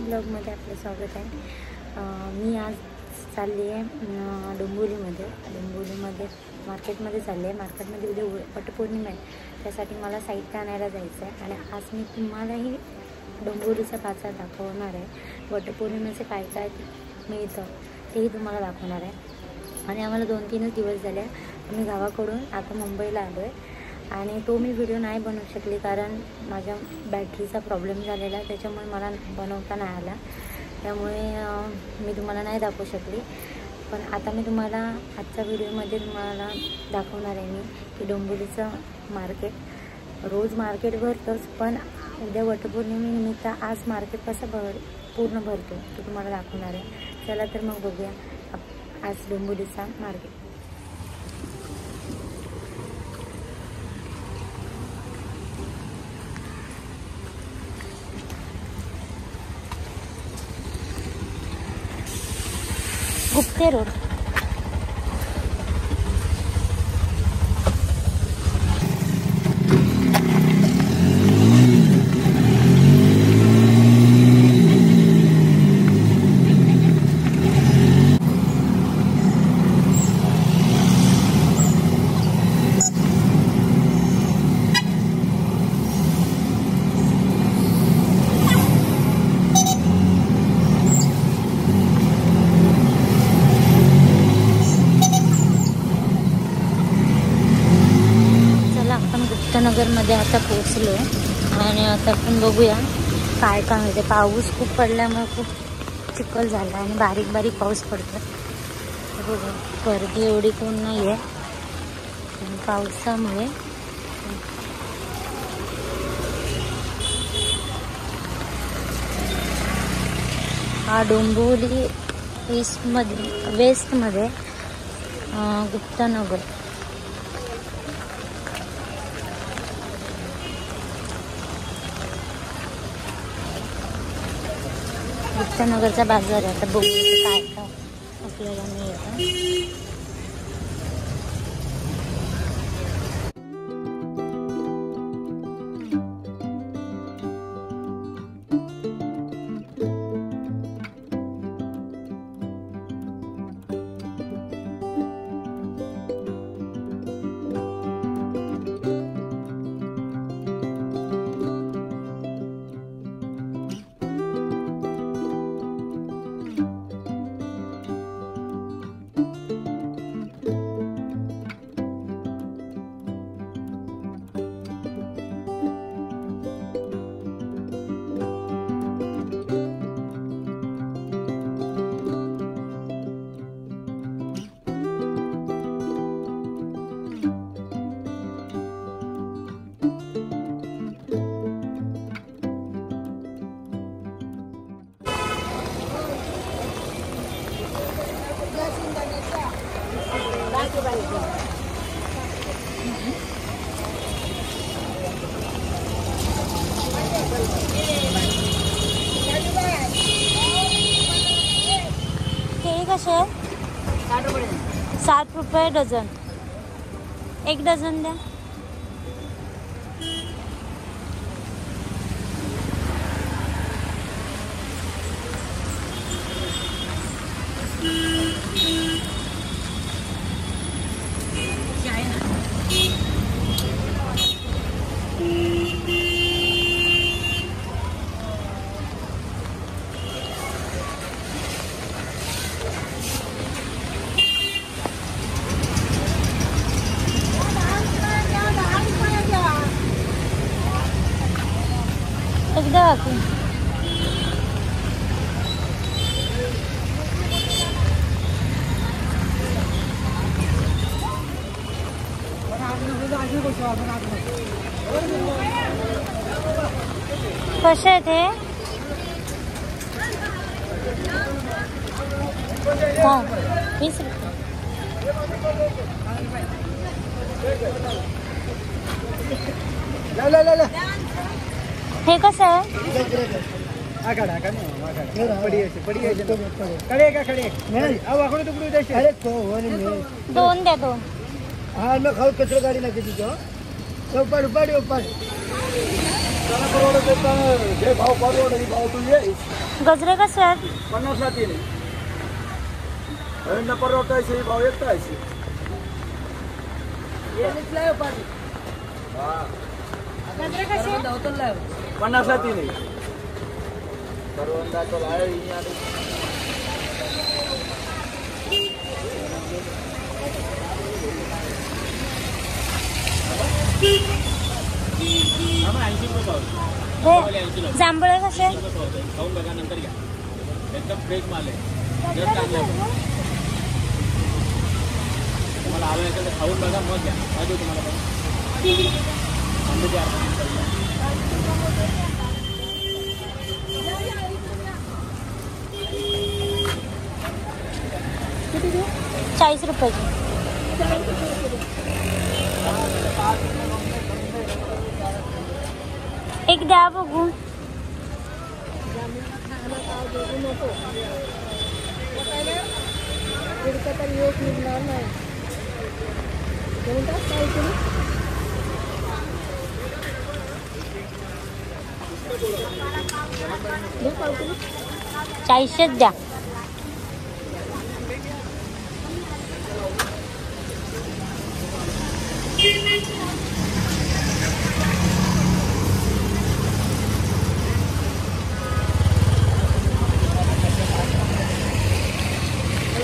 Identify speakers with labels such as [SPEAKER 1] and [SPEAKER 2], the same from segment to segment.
[SPEAKER 1] ब्लॉगमध्ये आपलं स्वागत आहे। मी आज चालली आहे डोंबिवलीमध्ये मार्केटमध्ये चालली आहे। मार्केटमध्ये उद्या वटपौर्णिमा आहे, त्यासाठी मला साहित्य आणायला जायचं आहे आणि आज मी तुम्हालाही डोंबिवलीचा बाजार दाखवणार आहे। वटपौर्णिमेचे काय काय मिळतं तेही तुम्हाला दाखवणार आहे। आणि आम्हाला 2-3 दिवस झाले, मी गावाकडून आता मुंबईला आलो आहे आणि तो मी व्हिडिओ नाही बनवू शकले कारण माझ्या बॅटरीचा प्रॉब्लेम झालेला, त्याच्यामुळे मला बनवता नाही आला, त्यामुळे मी तुम्हाला नाही दाखवू शकली। पण आता मी तुम्हाला आजच्या व्हिडिओमध्ये तुम्हाला दाखवणार आहे मी की डोंबिवलीचं मार्केट रोज मार्केट भरतंच, पण उद्या वटपौर्णिमेनिमित्त आज मार्केट कसं पूर्ण भरतो ते तुम्हाला दाखवणार आहे। चला तर मग बघूया आज डोंबिवलीचा मार्केट। गुप्ते रोड नगरमध्ये आता पोहोचलो आणि आता आपण बघूया काय काय मिळते। पाऊस खूप पडल्यामुळे खूप चिखल झाला आणि बारीक बारीक पाऊस पडतो। बघा गर्दी एवढी कोण नाही आहे पावसामुळे। हा डोंबिवली वेस्टमध्ये गुप्तानगर गुप्तानगरचा बाजार आहे। आता बघूया काय काय आपल्याला मिळतं। कसे 60 रुपये डझन, 1 डझन द्या। एकदा कसे आहे ते? हां 20 रुपये। हे कसं आहे? दोन द्या, 2
[SPEAKER 2] हाँ मैं खाऊ कचरा गाड़ी ना किती ऊपर ऊपर ऊपर जे भाव परवड भाव तू ये
[SPEAKER 1] गजरे कसे आहेत?
[SPEAKER 2] 50 ला 3 आहे परवडता आहे भाव एकटा आहे ये निकलाय पाणी हां
[SPEAKER 1] गजरे कसे आहेत?
[SPEAKER 2] 50 ला 3 आहे परवंदा तो लाय यहाँ
[SPEAKER 1] जांभळे कसे?
[SPEAKER 3] खाऊन बघा नंतर घ्या एकदम फ्रेश माल आहे जर चांगला तुम्हाला हवं असेल तर खाऊन बघा मग घ्या पाहिजे तुम्हाला
[SPEAKER 1] पण 40 रुपयाची. एक द्या बघू. चाळीसशेच द्या.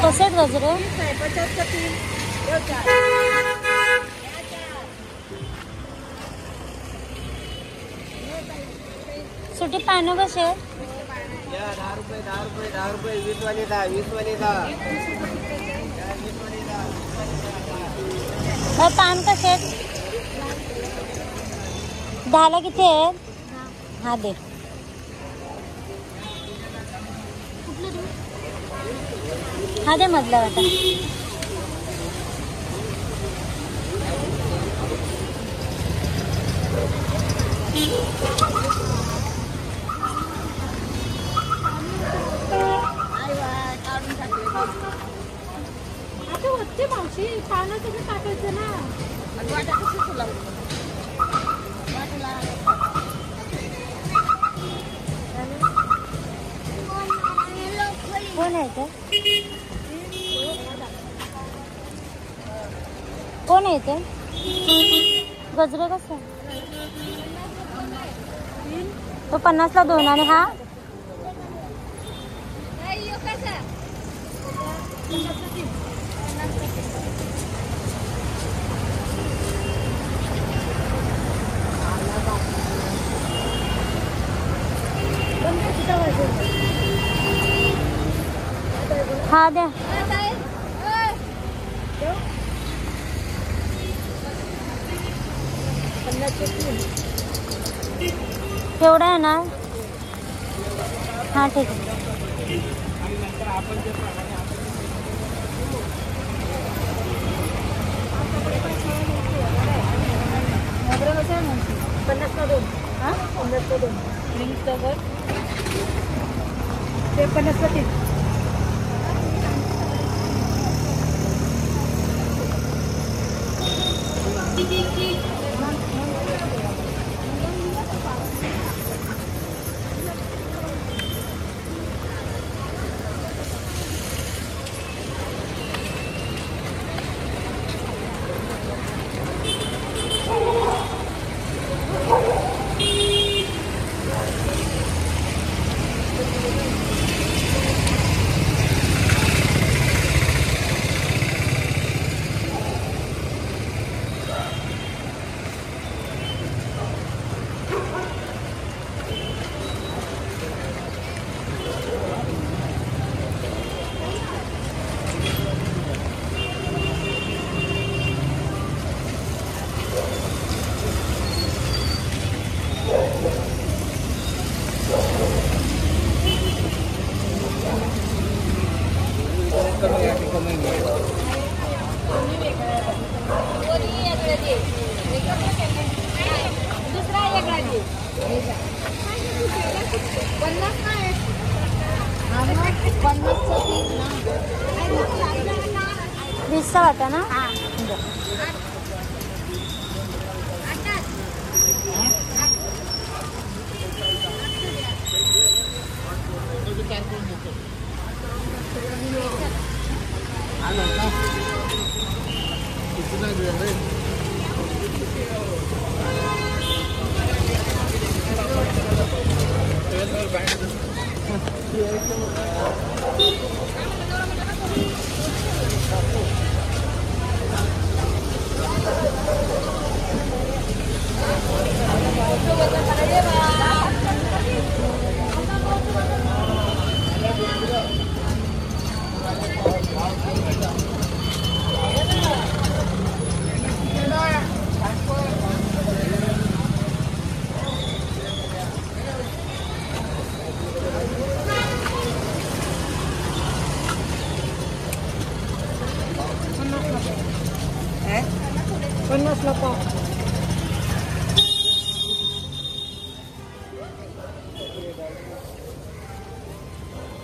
[SPEAKER 1] कसे गजरे? सुटी पानं कसे?
[SPEAKER 2] 10 रुपये 10 रुपये 10 रुपये 20 वाले 10 20 वाले 10
[SPEAKER 1] पान कसे आहेत? 10ला किती आहेत? हा दे. हा दे मधला वाटा.
[SPEAKER 4] आता होते मावशी पानं तुम्ही टाकायचं ना.
[SPEAKER 1] कोण आहे ते? कोण आहे ते? गजरे कसं? तो 50ला 2 आणि हा हा द्या. केवढा आहे ना? हा ठीक आहे.
[SPEAKER 4] ते 50ला 3.
[SPEAKER 1] वाटा ना.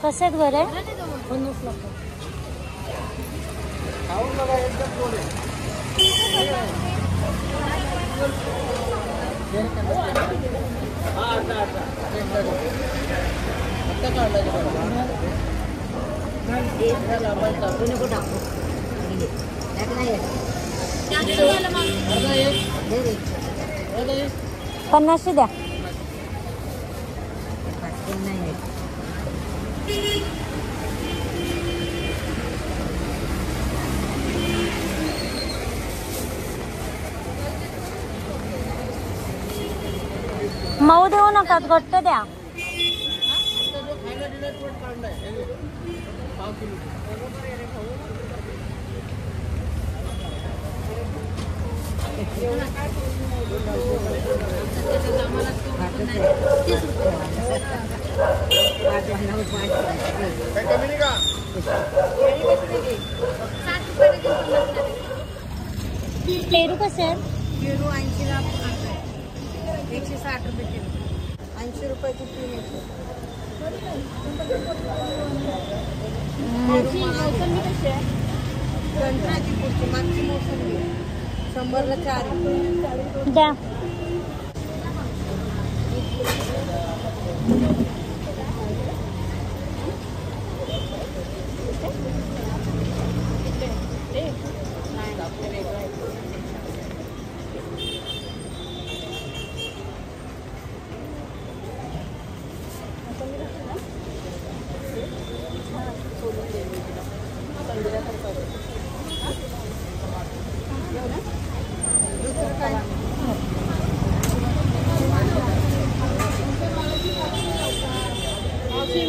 [SPEAKER 1] कसं आहेत बरं?
[SPEAKER 2] खाऊन बघा एकदम गोड आहे.
[SPEAKER 1] पन्नासशे द्या. मऊ देऊ नका, घट्ट द्या.
[SPEAKER 2] कमी नाही का?
[SPEAKER 1] पेरू कसं आहे?
[SPEAKER 4] पेरू 80ला 160 रुपये किलो. 80 रुपयाची तीन येते. मोसंबी कशी आहे? संत्र्याची पुढची मागची मोसंबी 100ला 4
[SPEAKER 1] द्या.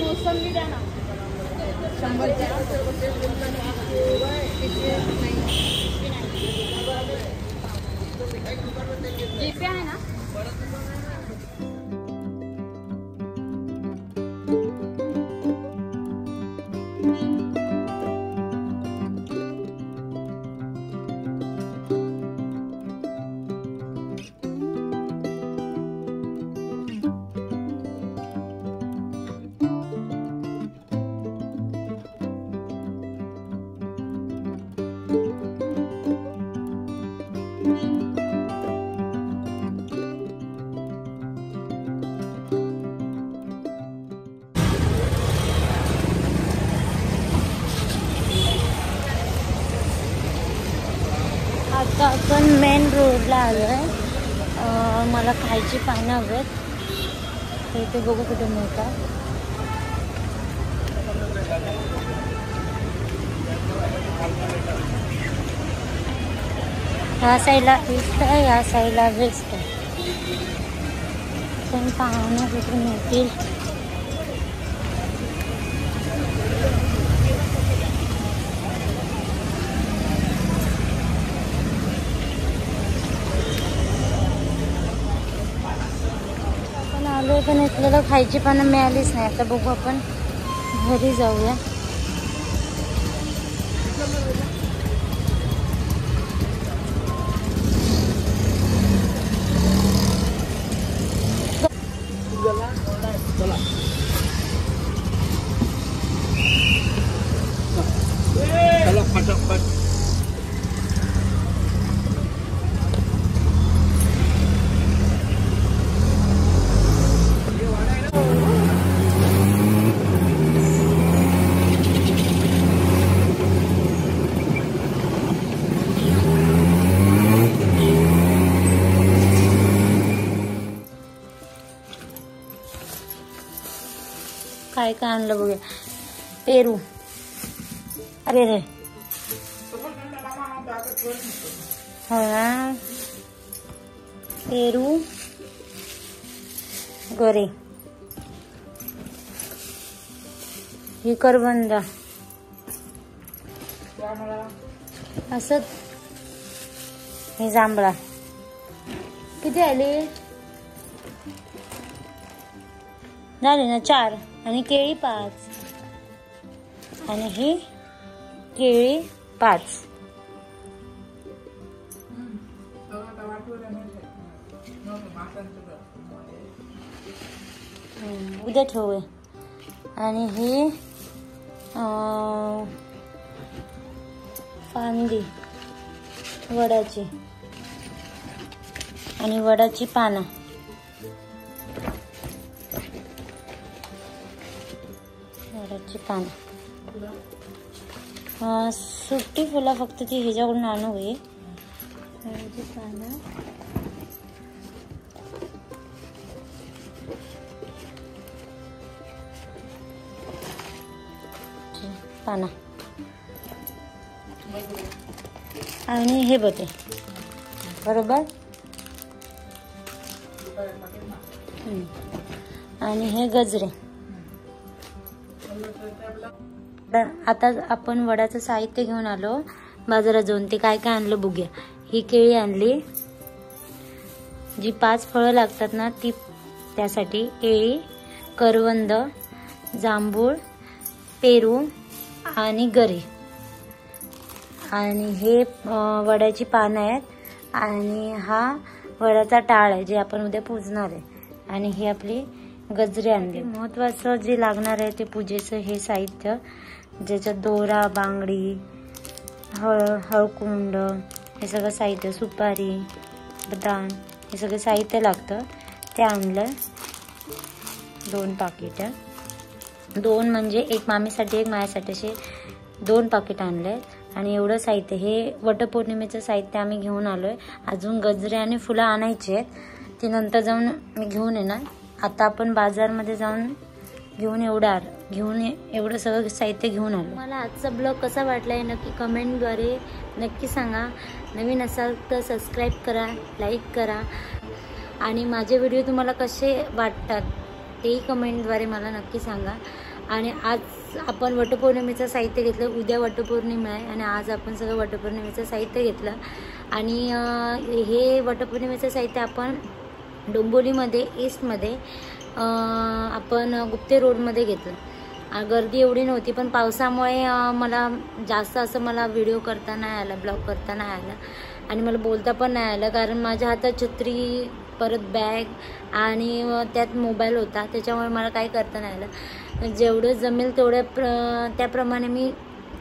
[SPEAKER 4] मोसंबी द्या ना. 100ची जीपे आहे ना.
[SPEAKER 1] आता आपण मेन रोडला आलो आहे. मला खायची पानं हवेत, तर इथे बघू कुठे मिळतात. ह्या साईडला ईस्ट आहे, ह्या साईडला वेस्ट आहे. पण पाहणं कुठे मिळतील. आलो पण इथल्याला खायची पानं मिळालीच नाही. आता बघू, आपण घरी जाऊया.
[SPEAKER 2] चला फटाफट.
[SPEAKER 1] काय काय आणलं बघूया. पेरू, अरे रे हा, पेरू, गरे, ही करवंद, असं हे जांभळा. किती आले? झाले ना 4. आणि केळी 5. आणि ही केळी 5. उद्या ठेवूया. आणि हे फांदी वडाची आणि वडाची पानं. वडाची पानं, सुट्टी फुलं फक्त ती ह्याच्याकडून आणू घे. वडाची पानं, पानं आणि हे बघे बरोबर. आणि हे गजरे. आता आपण वडाचं साहित्य घेऊन आलो बाजारात जाऊन. ते काय काय आणलं बघूया. ही केळी आणली, जी 5 फळं लागतात ना ती, त्यासाठी केळी, करवंद, जांभूळ, पेरू आणि गरे. आणि हे वडाची पानं आहेत. आणि हा वडाचा टाळ आहे जे आपण उद्या पूजणार आहे. आणि हे आपली गजरे आणले. महत्वाचं जे लागणार आहे ते पूजेचं हे साहित्य, ज्याच्यात दोरा, बांगडी, हळकुंड, हे सगळं साहित्य, सुपारी, बदाम, हे सगळं साहित्य लागतं. ते आणलं 2 पाकिटं. 2 म्हणजे एक मामीसाठी एक माझ्यासाठी, असे 2 पाकिट आणले. आणि एवढं साहित्य, हे वटपौर्णिमेचं साहित्य आम्ही घेऊन आलोय. अजून गजरे आणि फुलं आणायची आहेत, ती नंतर जाऊन मी घेऊन येणार. आता आपण बाजारमध्ये जाऊन एवढं सगळं साहित्य घेऊन आलो. मला आजचा ब्लॉग कसा वाटला आहे नक्की कमेंटद्वारे नक्की सांगा. नवीन असाल तर सबस्क्राईब करा, लाईक करा. आणि माझे व्हिडिओ तुम्हाला कसे वाटतात तेही कमेंटद्वारे मला नक्की सांगा. आणि आज आपण वटपौर्णिमेचं साहित्य घेतलं. उद्या वटपौर्णिमा आहे आणि आज आपण सगळं वटपौर्णिमेचं साहित्य घेतलं. आणि हे वटपौर्णिमेचं साहित्य आपण डोंबिवलीमध्ये ईस्टमध्ये आपण गुप्ते रोडमध्ये घेतलं. गर्दी एवढी नव्हती, पण पावसामुळे मला जास्त असं व्हिडिओ करता नाही आला, ब्लॉग करता नाही आला. आणि मला बोलता पण नाही आलं, कारण माझ्या हातात छत्री, परत बॅग आणि त्यात मोबाईल होता, त्याच्यामुळे मला काही करता नाही आलं. जेवढं जमेल तेवढ्या त्याप्रमाणे मी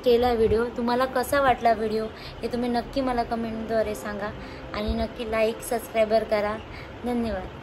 [SPEAKER 1] केला व्हिडिओ. तुम्हाला कसा वाटला व्हिडिओ हे तुम्ही नक्की मला कमेंटद्वारे सांगा. आणि नक्की लाईक, सबस्क्राईबर करा. धन्यवाद.